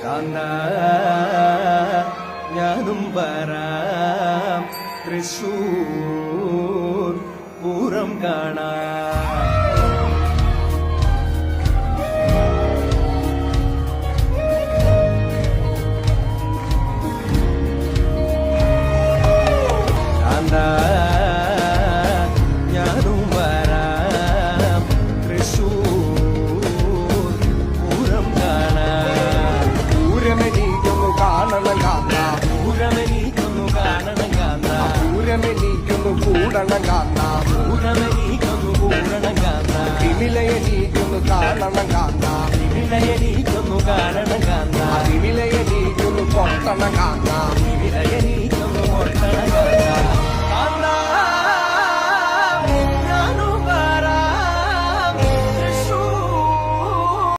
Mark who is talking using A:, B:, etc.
A: കാന്ത ഞാനും വരാം തൃശൂർ പൂരം കാണാം. ഞാനും വരാം തൃശൂർ പൂരം കാണാം.
B: പൂരമെനിക്കൊന്നു കാണണം കാന്ത,
A: പൂരമെനിക്കൊന്നു കാണണം കാന്ത,
B: പൂരമെനിക്കൊന്നു കൂടണം കാന്ത,
A: പൂരമെനിക്കൊന്നു കൂടണം കാന്ത,
B: തിമിലയെനിക്കൊന്നു കാണണം കാന്ത,
A: തിമിലയെനിക്കൊന്നു കാണണം കാന്ത,
B: തിമിലയെനിക്കൊന്നു പൊട്ടണം കാന്ത,
A: തിമിലയെനിക്കൊന്നു പൊട്ടണം കാന്ത.